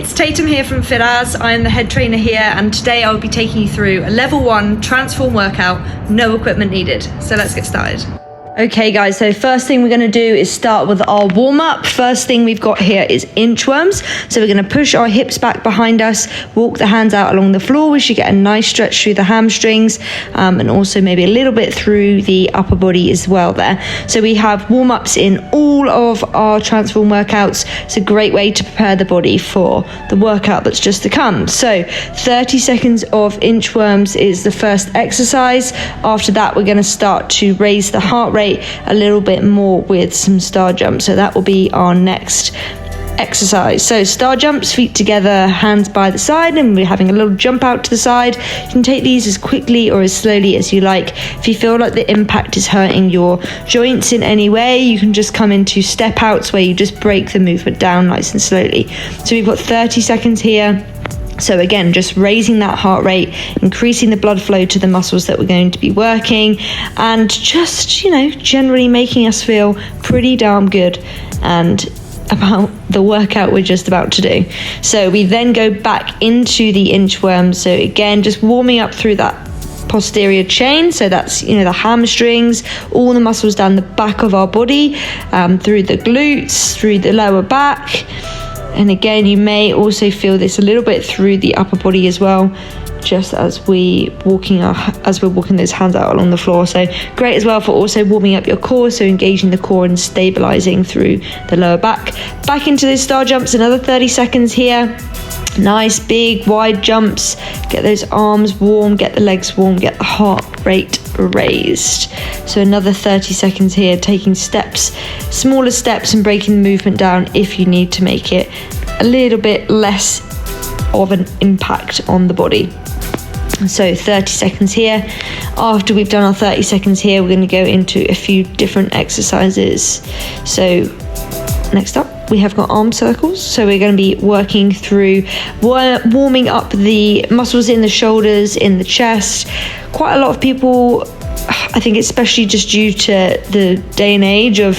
it's Tatum here from FitAs. I am the head trainer here, and today I'll be taking you through a level 1 transform workout, no equipment needed. So let's get started. Okay guys, so first thing we're going to do is start with our warm-up. First thing we've got here is inchworms. So we're going to push our hips back behind us, walk the hands out along the floor. We should get a nice stretch through the hamstrings and also maybe a little bit through the upper body as well there. So we have warm-ups in all of our transform workouts. It's a great way to prepare the body for the workout that's just to come. So 30 seconds of inchworms is the first exercise. After that, we're going to start to raise the heart rate a little bit more with some star jumps. So that will be our next exercise. So star jumps, feet together, hands by the side, and we're having a little jump out to the side. You can take these as quickly or as slowly as you like. If you feel like the impact is hurting your joints in any way, you can just come into step outs where you just break the movement down nice and slowly. So we've got 30 seconds here. So again, just raising that heart rate, increasing the blood flow to the muscles that we're going to be working, and just, generally making us feel pretty darn good and about the workout we're just about to do. So we then go back into the inchworm. So again, just warming up through that posterior chain. So that's, the hamstrings, all the muscles down the back of our body, through the glutes, through the lower back. And again, you may also feel this a little bit through the upper body as well, just as we're walking those hands out along the floor. So great as well for also warming up your core, so engaging the core and stabilizing through the lower back. Back into those star jumps, another 30 seconds here. Nice big wide jumps. Get those arms warm, get the legs warm, get the heart rate raised. So another 30 seconds here, taking steps, smaller steps, and breaking the movement down if you need to make it a little bit less of an impact on the body. So 30 seconds here. After we've done our 30 seconds here, we're going to go into a few different exercises. So next up, we have got arm circles. So we're going to be working through warming up the muscles in the shoulders, in the chest. Quite a lot of people, I think especially just due to the day and age of,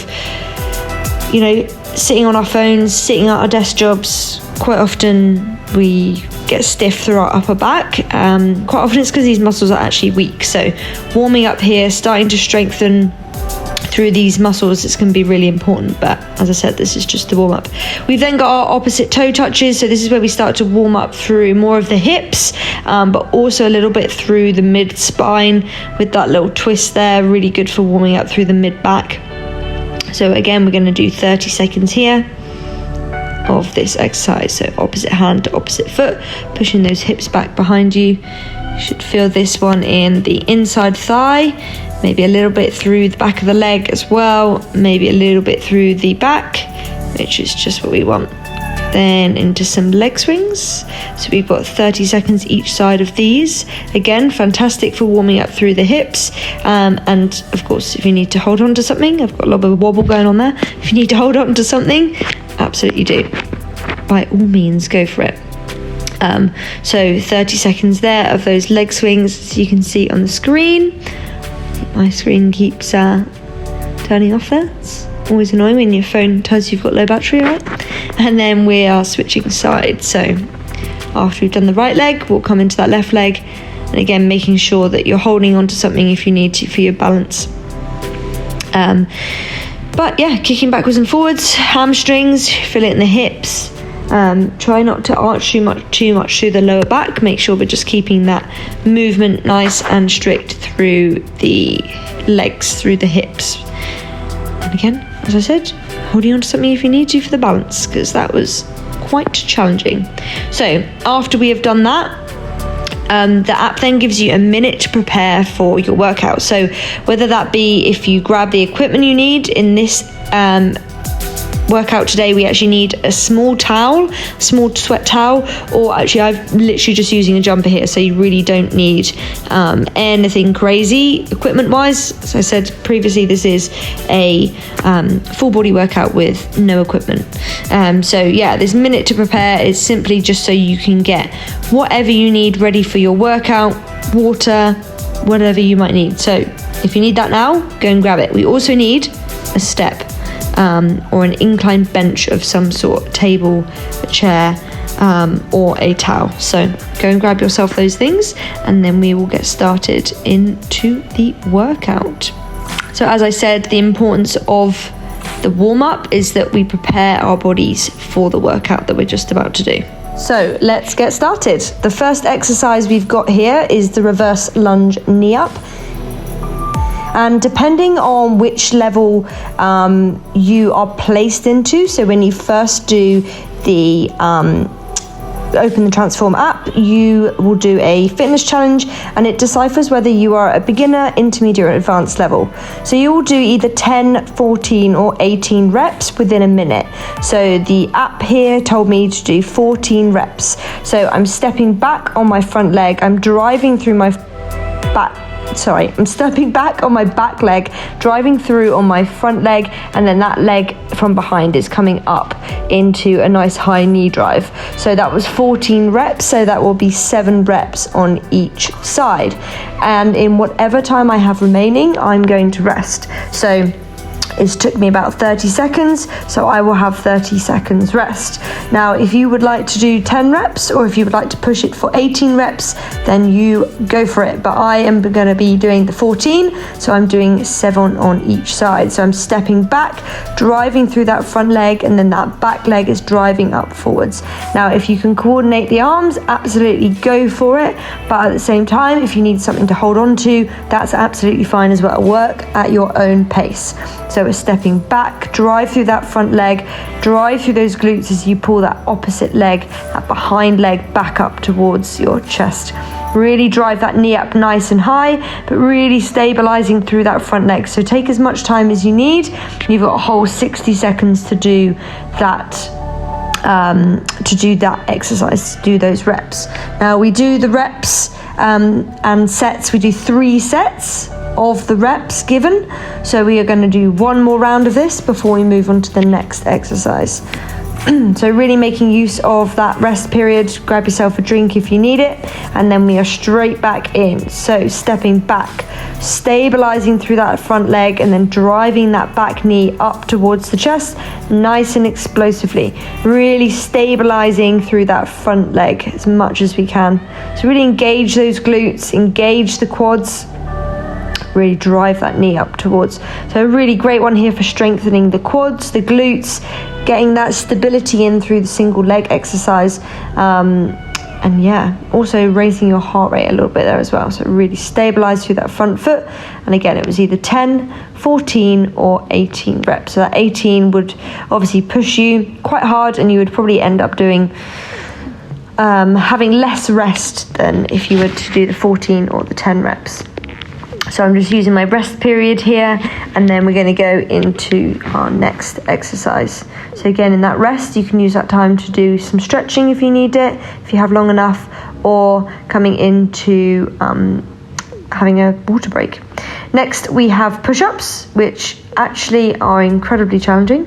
sitting on our phones, sitting at our desk jobs, quite often we get stiff through our upper back. Quite often it's because these muscles are actually weak. So warming up here, starting to strengthen through these muscles, it's going to be really important. But as I said, this is just the warm up. We've then got our opposite toe touches. So this is where we start to warm up through more of the hips, but also a little bit through the mid spine with that little twist there. Really good for warming up through the mid back. So again, we're going to do 30 seconds here of this exercise. So opposite hand to opposite foot, pushing those hips back behind you. You should feel this one in the inside thigh, maybe a little bit through the back of the leg as well, maybe a little bit through the back, which is just what we want. Then into some leg swings. So we've got 30 seconds each side of these. Again, fantastic for warming up through the hips. And of course, if you need to hold on to something, I've got a little bit of wobble going on there. If you need to hold on to something, absolutely do. By all means, go for it. So 30 seconds there of those leg swings, as you can see on the screen. My screen keeps turning off there. It's always annoying when your phone tells you you've got low battery, right? And then we are switching sides. So after we've done the right leg, we'll come into that left leg. And again, making sure that you're holding onto something if you need to for your balance. But yeah, kicking backwards and forwards, hamstrings, feel it in the hips. Try not to arch too much through the lower back. Make sure we're just keeping that movement nice and strict through the legs, through the hips. And again, as I said, holding on to something if you need to for the balance, because that was quite challenging. So after we have done that, the app then gives you a minute to prepare for your workout. So whether that be if you grab the equipment you need in this workout today, we actually need a small sweat towel, or actually I'm literally just using a jumper here, so you really don't need anything crazy equipment wise. As I said previously, this is a full body workout with no equipment. So yeah, this minute to prepare is simply just so you can get whatever you need ready for your workout, water, whatever you might need. So if you need that now, go and grab it. We also need a step or an inclined bench of some sort, table, a chair, or a towel. So go and grab yourself those things, and then we will get started into the workout. So as I said, the importance of the warm-up is that we prepare our bodies for the workout that we're just about to do. So let's get started. The first exercise we've got here is the reverse lunge knee up. And depending on which level you are placed into, so when you first do the open the Transform app, you will do a fitness challenge, and it deciphers whether you are a beginner, intermediate, or advanced level. So you will do either 10, 14, or 18 reps within a minute. So the app here told me to do 14 reps. So I'm stepping back on my front leg, I'm driving through my I'm stepping back on my back leg, driving through on my front leg, and then that leg from behind is coming up into a nice high knee drive. So that was 14 reps, so that will be 7 reps on each side. And in whatever time I have remaining, I'm going to rest. So it took me about 30 seconds, so I will have 30 seconds rest. Now, if you would like to do 10 reps, or if you would like to push it for 18 reps, then you go for it. But I am going to be doing the 14, so I'm doing 7 on each side. So I'm stepping back, driving through that front leg, and then that back leg is driving up forwards. Now, if you can coordinate the arms, absolutely go for it. But at the same time, if you need something to hold on to, that's absolutely fine as well. Work at your own pace. So we're stepping back, drive through that front leg, drive through those glutes as you pull that opposite leg, that behind leg back up towards your chest. Really drive that knee up nice and high, but really stabilizing through that front leg. So take as much time as you need. You've got a whole 60 seconds to do that exercise, to do those reps. Now we do the reps and sets. We do 3 sets of the reps given. So we are going to do one more round of this before we move on to the next exercise. So really making use of that rest period. Grab yourself a drink if you need it, and then we are straight back in. So stepping back, stabilizing through that front leg, and then driving that back knee up towards the chest, nice and explosively. Really stabilizing through that front leg as much as we can. So really engage those glutes, engage the quads, really drive that knee up towards. So a really great one here for strengthening the quads, the glutes, getting that stability in through the single leg exercise, and yeah, also raising your heart rate a little bit there as well. So really stabilize through that front foot. And again, it was either 10, 14 or 18 reps. So that 18 would obviously push you quite hard, and you would probably end up doing having less rest than if you were to do the 14 or the 10 reps. So I'm just using my rest period here, and then we're going to go into our next exercise. So again, in that rest, you can use that time to do some stretching if you need it, if you have long enough, or coming into having a water break. Next, we have push-ups, which actually are incredibly challenging,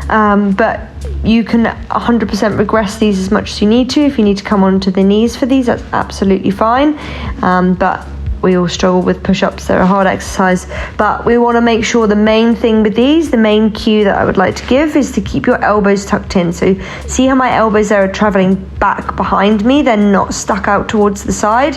but you can 100% regress these as much as you need to. If you need to come onto the knees for these, that's absolutely fine, but we all struggle with push-ups. They're a hard exercise, but we want to make sure the main thing with these, the main cue that I would like to give, is to keep your elbows tucked in. So see how my elbows there are traveling back behind me, they're not stuck out towards the side.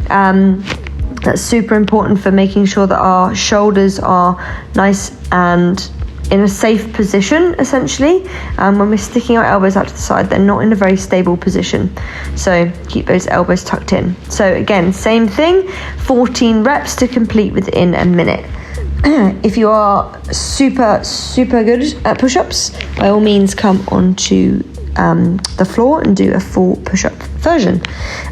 That's super important for making sure that our shoulders are nice and in a safe position, essentially. When we're sticking our elbows out to the side, they're not in a very stable position. So keep those elbows tucked in. So again, same thing, 14 reps to complete within a minute. If you are super good at push-ups, by all means come onto the floor and do a full push-up version.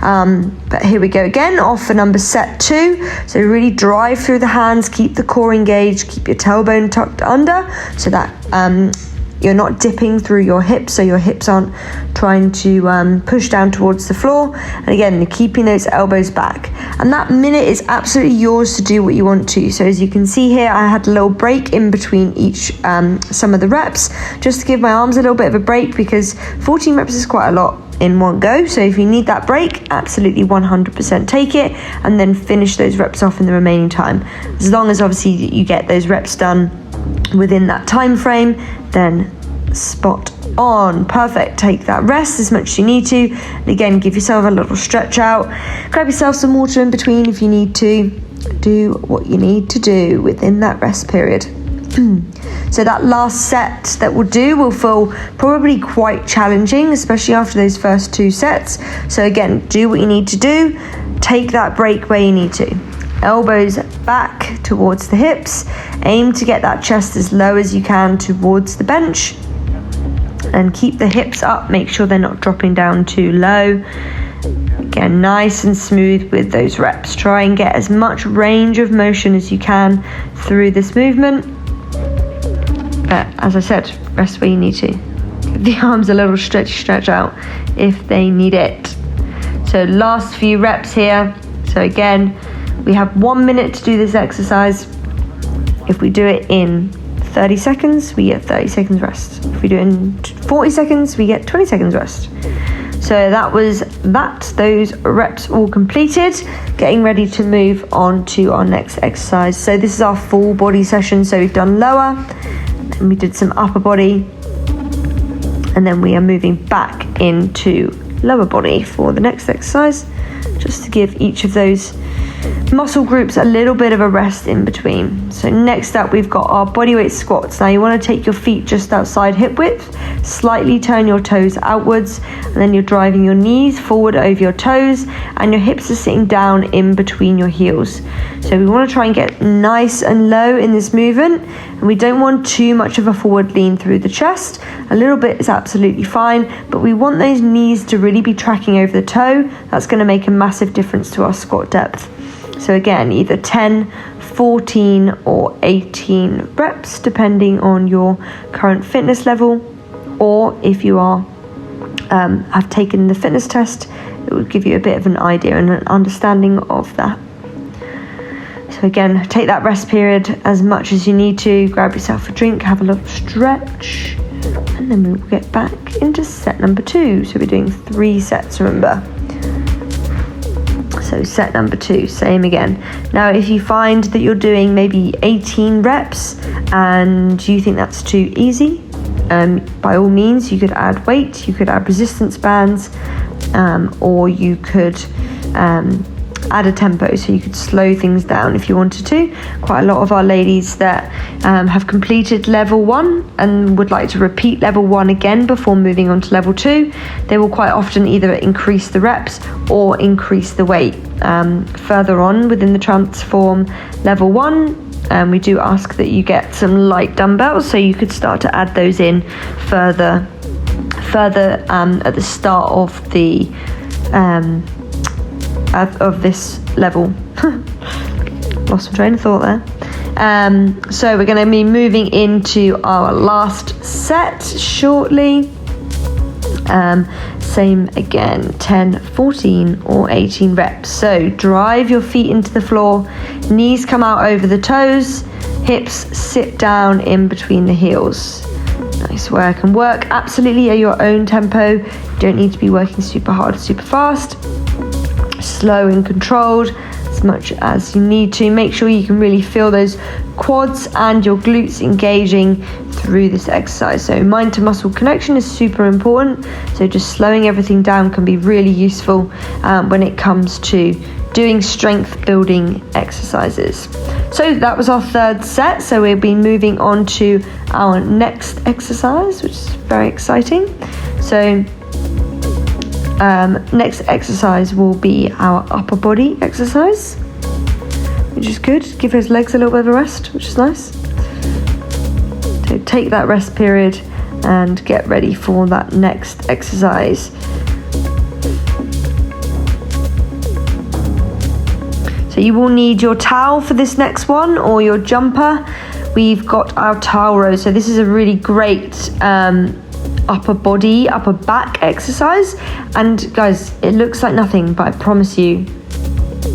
But here we go again, off for number set 2. So really drive through the hands, keep the core engaged, keep your tailbone tucked under so that you're not dipping through your hips, so your hips aren't trying to push down towards the floor. And again, you're keeping those elbows back. And that minute is absolutely yours to do what you want to. So as you can see here, I had a little break in between each some of the reps, just to give my arms a little bit of a break, because 14 reps is quite a lot in one go. So if you need that break, absolutely 100% take it, and then finish those reps off in the remaining time. As long as obviously you get those reps done within that time frame, then spot on. Perfect. Take that rest as much as you need to. And again, give yourself a little stretch out. Grab yourself some water in between if you need to. Do what you need to do within that rest period. So that last set that we'll do will feel probably quite challenging, especially after those first 2 sets. So again, do what you need to do. Take that break where you need to. Elbows back towards the hips. Aim to get that chest as low as you can towards the bench. And keep the hips up. Make sure they're not dropping down too low. Again, nice and smooth with those reps. Try and get as much range of motion as you can through this movement. But as I said, rest where you need to. Give the arms a little stretch out if they need it. So last few reps here. So again, we have 1 minute to do this exercise. If we do it in 30 seconds, we get 30 seconds rest. If we do it in 40 seconds, we get 20 seconds rest. So that was that. Those reps all completed. Getting ready to move on to our next exercise. So this is our full body session. So we've done lower, and we did some upper body, and then we are moving back into lower body for the next exercise, just to give each of those muscle groups a little bit of a rest in between. So next up, we've got our bodyweight squats. Now you want to take your feet just outside hip width, slightly turn your toes outwards, and then you're driving your knees forward over your toes, and your hips are sitting down in between your heels. So we want to try and get nice and low in this movement, and we don't want too much of a forward lean through the chest. A little bit is absolutely fine, but we want those knees to really be tracking over the toe. That's going to make a massive difference to our squat depth. So again, either 10, 14 or 18 reps, depending on your current fitness level, or if you are have taken the fitness test, it will give you a bit of an idea and an understanding of that. So again, take that rest period as much as you need to. Grab yourself a drink, have a little stretch, and then we'll get back into set number 2. So we're doing 3 sets, remember. So set number 2, same again. Now if you find that you're doing maybe 18 reps and you think that's too easy, by all means you could add weight, you could add resistance bands, or you could add a tempo, so you could slow things down if you wanted to. Quite a lot of our ladies that have completed level 1 and would like to repeat level 1 again before moving on to level 2, they will quite often either increase the reps or increase the weight. Further on within the Transform level 1, we do ask that you get some light dumbbells, so you could start to add those in further at the start of the of this level. Lost my train of thought there. So we're going to be moving into our last set shortly. Same again, 10, 14 or 18 reps. So drive your feet into the floor, knees come out over the toes, hips sit down in between the heels. Nice work, and work absolutely at your own tempo. You don't need to be working super hard or super fast. Slow and controlled as much as you need to. Make sure you can really feel those quads and your glutes engaging through this exercise. So mind to muscle connection is super important, so just slowing everything down can be really useful when it comes to doing strength building exercises. So that was our 3rd set, so we'll be moving on to our next exercise, which is very exciting. So next exercise will be our upper body exercise, which is good. Give those legs a little bit of a rest, which is nice. So take that rest period and get ready for that next exercise. So you will need your towel for this next one, or your jumper. We've got our towel row. So this is a really great upper body, upper back exercise, and guys, it looks like nothing, but I promise you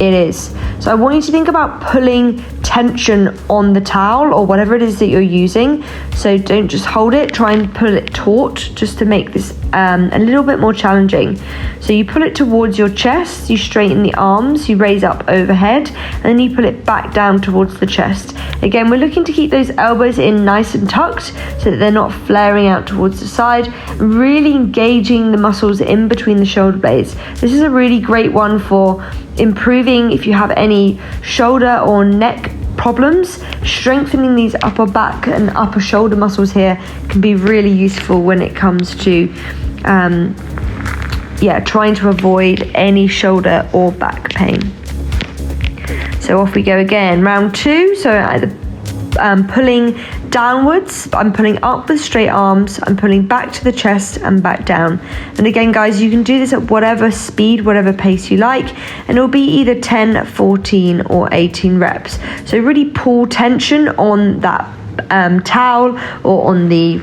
it is. So I want you to think about pulling tension on the towel or whatever it is that you're using. So don't just hold it, try and pull it taut just to make this a little bit more challenging. So you pull it towards your chest, you straighten the arms, you raise up overhead, and then you pull it back down towards the chest. Again, we're looking to keep those elbows in nice and tucked so that they're not flaring out towards the side, really engaging the muscles in between the shoulder blades. This is a really great one for improving if you have any shoulder or neck problems. Strengthening these upper back and upper shoulder muscles here can be really useful when it comes to trying to avoid any shoulder or back pain. So off we go again, round 2. So either pulling downwards, I'm pulling up with straight arms, I'm pulling back to the chest and back down. And again, guys, you can do this at whatever speed, whatever pace you like, and it'll be either 10, 14 or 18 reps. So really pull tension on that towel or on the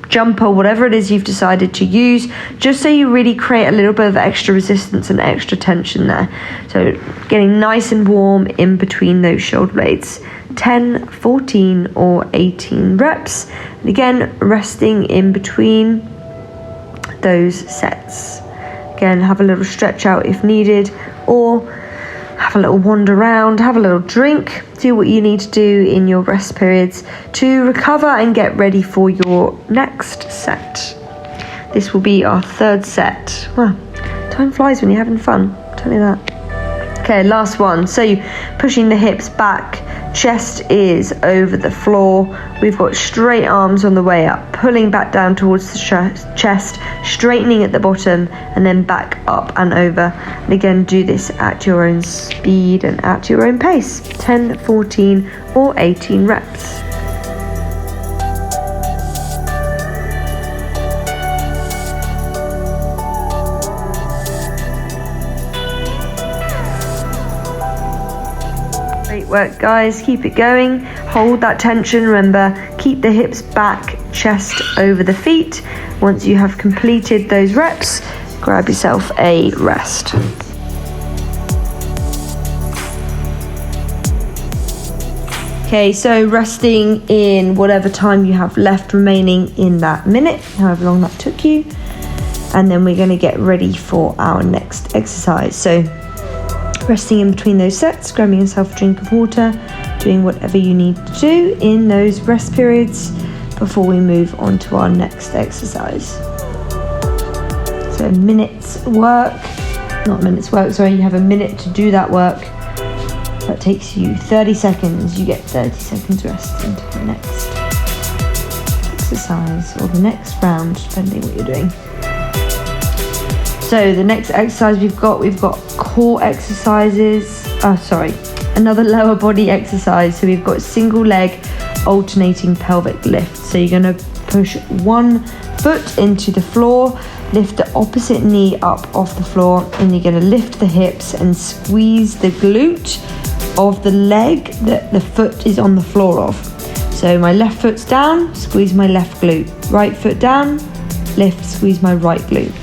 jumper, whatever it is you've decided to use, just so you really create a little bit of extra resistance and extra tension there. So getting nice and warm in between those shoulder blades. 10, 14 or 18 reps. And again, resting in between those sets. Again, have a little stretch out if needed, or have a little wander around, have a little drink, do what you need to do in your rest periods to recover and get ready for your next set. This will be our 3rd set. Wow, time flies when you're having fun, I'll tell you that. Okay, last one. So you're pushing the hips back, chest is over the floor. We've got straight arms on the way up, pulling back down towards the chest, straightening at the bottom, and then back up and over. And again, do this at your own speed and at your own pace. 10, 14 or 18 reps. Great work, guys. Keep it going. Hold that tension. Remember, keep the hips back, chest over the feet. Once you have completed those reps, grab yourself a rest. Okay, so resting in whatever time you have left remaining in that minute, however long that took you. And then we're going to get ready for our next exercise. So resting in between those sets, grabbing yourself a drink of water, doing whatever you need to do in those rest periods before we move on to our next exercise. So you have a minute to do that work. That takes you 30 seconds. You get 30 seconds rest into the next exercise or the next round, depending what you're doing. So the next exercise we've got core exercises, another lower body exercise. So we've got single leg alternating pelvic lift. So you're going to push one foot into the floor, lift the opposite knee up off the floor, and you're going to lift the hips and squeeze the glute of the leg that the foot is on the floor of. So my left foot's down, squeeze my left glute. Right foot down, lift, squeeze my right glute.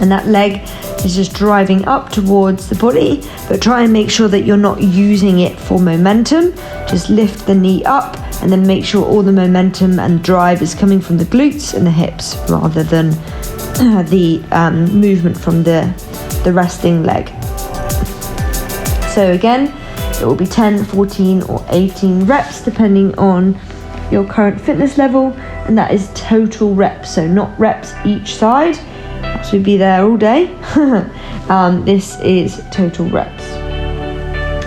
And that leg is just driving up towards the body, but try and make sure that you're not using it for momentum. Just lift the knee up and then make sure all the momentum and drive is coming from the glutes and the hips rather than the movement from the resting leg. So again, it will be 10, 14 or 18 reps depending on your current fitness level, and that is total reps, so not reps each side. So we'd be there all day. This is total reps.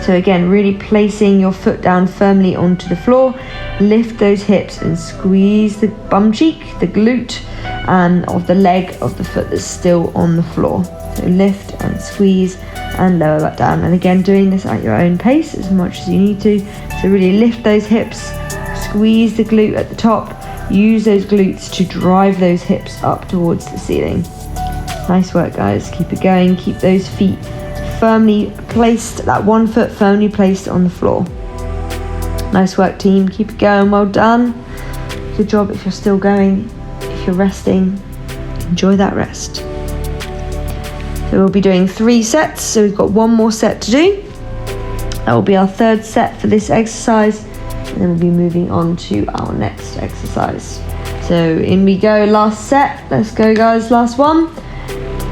So again, really placing your foot down firmly onto the floor, lift those hips and squeeze the bum cheek, the glute, of the leg of the foot that's still on the floor. So lift and squeeze and lower that down. And again, doing this at your own pace as much as you need to. So really lift those hips, squeeze the glute at the top, use those glutes to drive those hips up towards the ceiling. Nice work, guys. Keep it going. Keep those feet firmly placed, that one foot firmly placed on the floor. Nice work, team. Keep it going. Well done. Good job if you're still going. If you're resting, enjoy that rest. So we'll be doing 3 sets, so we've got 1 more set to do. That will be our 3rd set for this exercise, and then we'll be moving on to our next exercise. So in we go, last set. Let's go, guys, last one.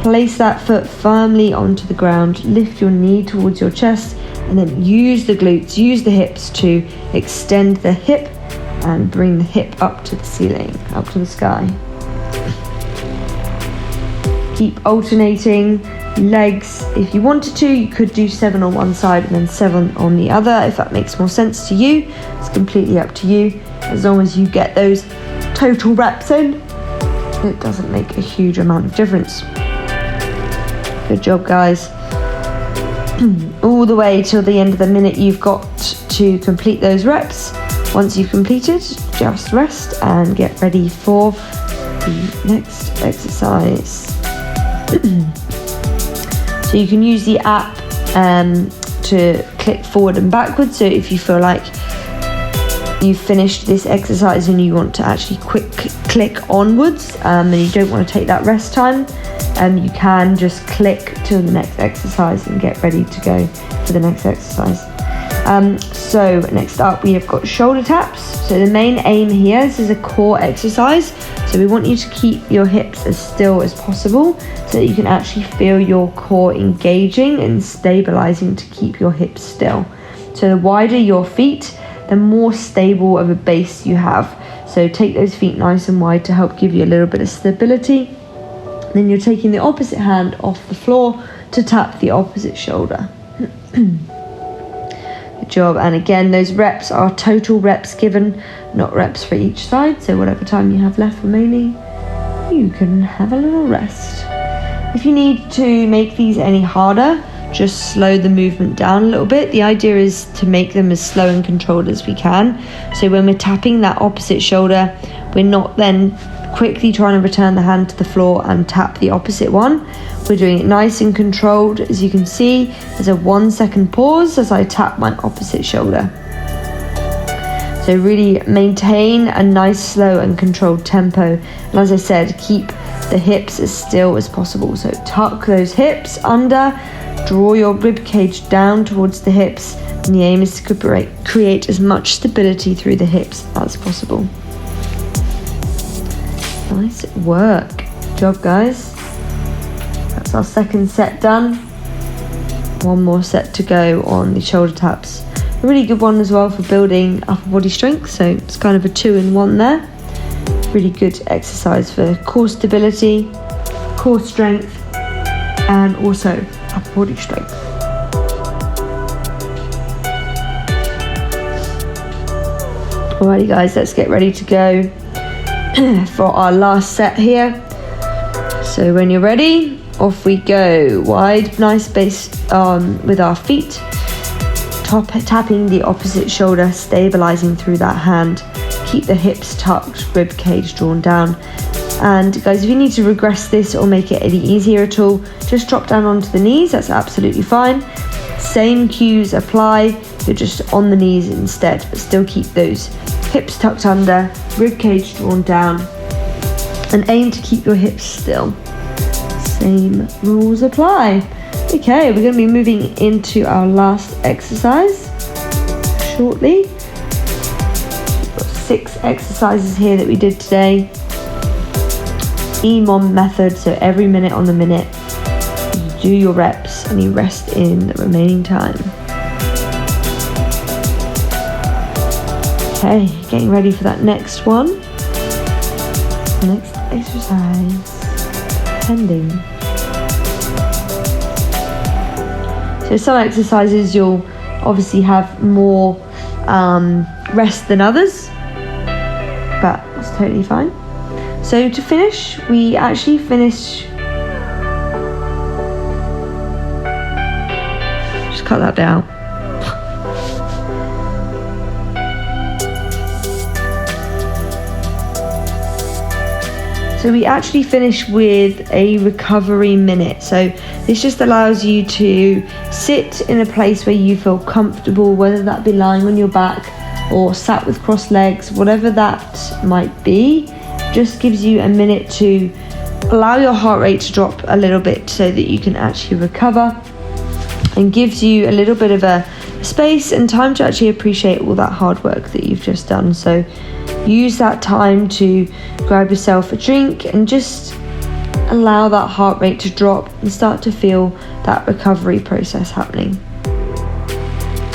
Place that foot firmly onto the ground, lift your knee towards your chest, and then use the glutes, use the hips to extend the hip and bring the hip up to the ceiling, up to the sky. Keep alternating legs. If you wanted to, you could do 7 on one side and then 7 on the other, if that makes more sense to you. It's completely up to you. As long as you get those total reps in, it doesn't make a huge amount of difference. Good job, guys. All the way till the end of the minute you've got to complete those reps. Once you've completed, just rest and get ready for the next exercise. So you can use the app to click forward and backwards. So if you feel like you've finished this exercise and you want to actually click onwards and you don't want to take that rest time, you can just click to the next exercise and get ready to go for the next exercise. So next up we have got shoulder taps. So the main aim here, this is a core exercise, so we want you to keep your hips as still as possible so that you can actually feel your core engaging and stabilizing to keep your hips still. So the wider your feet, the more stable of a base you have. So take those feet nice and wide to help give you a little bit of stability. Then you're taking the opposite hand off the floor to tap the opposite shoulder. Good job. And again, those reps are total reps given, not reps for each side. So whatever time you have left remaining, you can have a little rest. If you need to make these any harder, just slow the movement down a little bit. The idea is to make them as slow and controlled as we can. So when we're tapping that opposite shoulder, we're not then quickly trying to return the hand to the floor and tap the opposite one. We're doing it nice and controlled. As you can see, there's a 1 second pause as I tap my opposite shoulder. So really maintain a nice, slow and controlled tempo. And as I said, keep the hips as still as possible. So tuck those hips under, draw your rib cage down towards the hips, and the aim is to create as much stability through the hips as possible. Nice work. Good job, guys. That's our 2nd set done. 1 more set to go on the shoulder taps. A really good one as well for building upper body strength. So it's kind of a 2-in-1 there. Really good exercise for core stability, core strength, and also upper body strength. Alrighty, guys, let's get ready to go for our last set here. So when you're ready, off we go. Wide, nice base with our feet, tapping the opposite shoulder, stabilizing through that hand. Keep the hips tucked, rib cage drawn down. And guys, if you need to regress this or make it any easier at all, just drop down onto the knees. That's absolutely fine. Same cues apply. You're just on the knees instead, but still keep those hips tucked under, rib cage drawn down, and aim to keep your hips still. Same rules apply. Okay, we're going to be moving into our last exercise shortly. We've got 6 exercises here that we did today. EMOM method, so every minute on the minute, you do your reps and you rest in the remaining time. Okay, getting ready for that next one. Next exercise, pending. So some exercises you'll obviously have more rest than others, but that's totally fine. So to finish, we actually finish, just cut that down. So we actually finish with a recovery minute. So this just allows you to sit in a place where you feel comfortable, whether that be lying on your back or sat with crossed legs, whatever that might be. Just gives you a minute to allow your heart rate to drop a little bit so that you can actually recover, and gives you a little bit of a space and time to actually appreciate all that hard work that you've just done. So use that time to grab yourself a drink and just allow that heart rate to drop and start to feel that recovery process happening.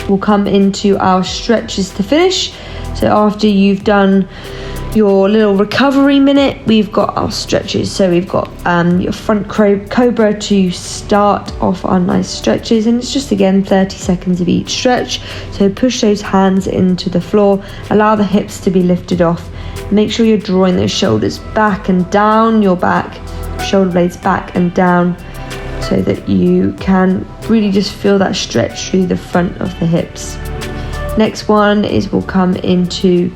We'll come into our stretches to finish. So after you've done your little recovery minute, we've got our stretches. So we've got your front cobra to start off our nice stretches, and it's just again 30 seconds of each stretch. So push those hands into the floor, allow the hips to be lifted off, make sure you're drawing those shoulders back and down your back, shoulder blades back and down, so that you can really just feel that stretch through the front of the hips. Next one is we'll come into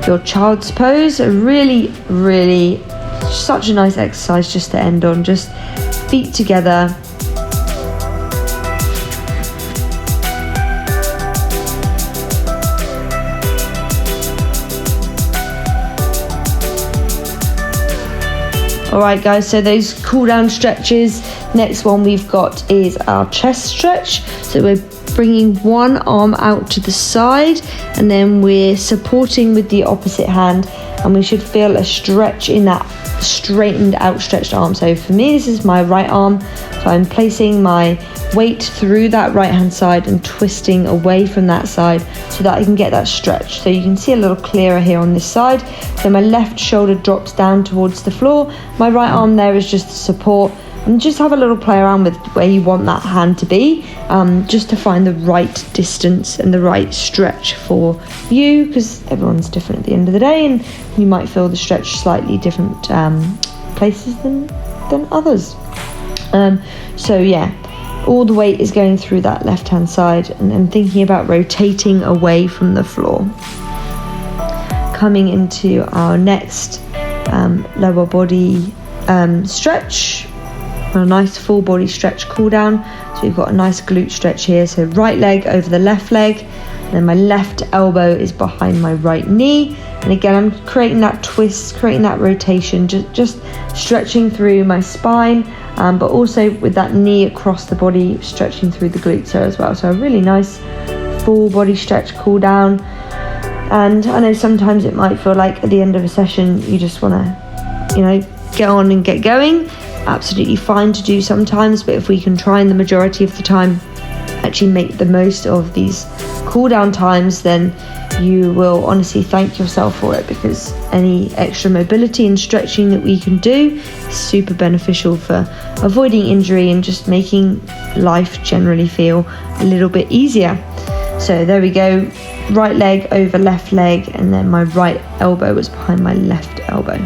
your child's pose. A really such a nice exercise just to end on. Just feet together, Alright guys, so those cool down stretches. Next one we've got is our chest stretch. So we're bringing one arm out to the side and then we're supporting with the opposite hand, and we should feel a stretch in that straightened outstretched arm. So for me, this is my right arm, so I'm placing my weight through that right hand side and twisting away from that side so that I can get that stretch. So you can see a little clearer here on this side. So my left shoulder drops down towards the floor, my right arm there is just the support, and just have a little play around with where you want that hand to be, just to find the right distance and the right stretch for you, because everyone's different at the end of the day, and you might feel the stretch slightly different places than others. So yeah, all the weight is going through that left hand side, and then thinking about rotating away from the floor. Coming into our next lower body stretch, a nice full body stretch cool down. So we've got a nice glute stretch here, so right leg over the left leg, and then my left elbow is behind my right knee, and again I'm creating that twist, creating that rotation, just stretching through my spine, but also with that knee across the body, stretching through the glutes there as well. So a really nice full body stretch cool down. And I know sometimes it might feel like at the end of a session you just want to, get on and get going. Absolutely fine to do sometimes, but if we can try, in the majority of the time, actually make the most of these cool down times, then you will honestly thank yourself for it, because any extra mobility and stretching that we can do is super beneficial for avoiding injury and just making life generally feel a little bit easier. So there we go, right leg over left leg, and then my right elbow was behind my left elbow.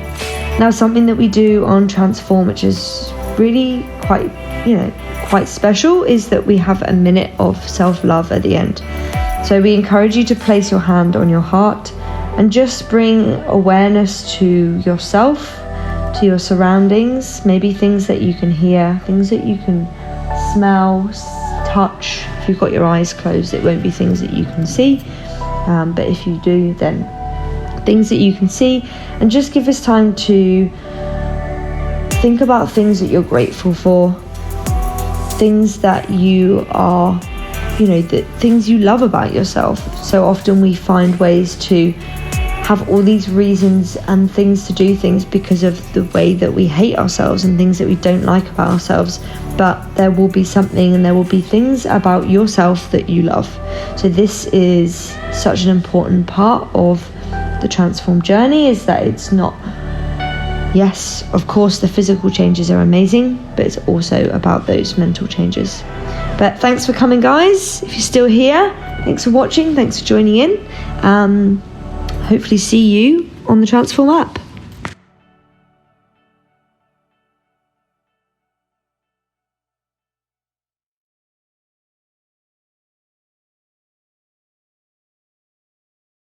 Now, something that we do on Transform, which is really quite special, is that we have a minute of self-love at the end. So we encourage you to place your hand on your heart and just bring awareness to yourself, to your surroundings, maybe things that you can hear, things that you can smell, touch. If you've got your eyes closed, it won't be things that you can see, but if you do, then things that you can see. And just give us time to think about things that you're grateful for, things that you are, the things you love about yourself. So often we find ways to have all these reasons and things to do things because of the way that we hate ourselves and things that we don't like about ourselves. But there will be something, and there will be things about yourself that you love. So this is such an important part of the Transform journey, is that it's not, yes, of course the physical changes are amazing, but it's also about those mental changes. But thanks for coming, guys. If you're still here, thanks for watching, thanks for joining in. Hopefully see you on the Transform app.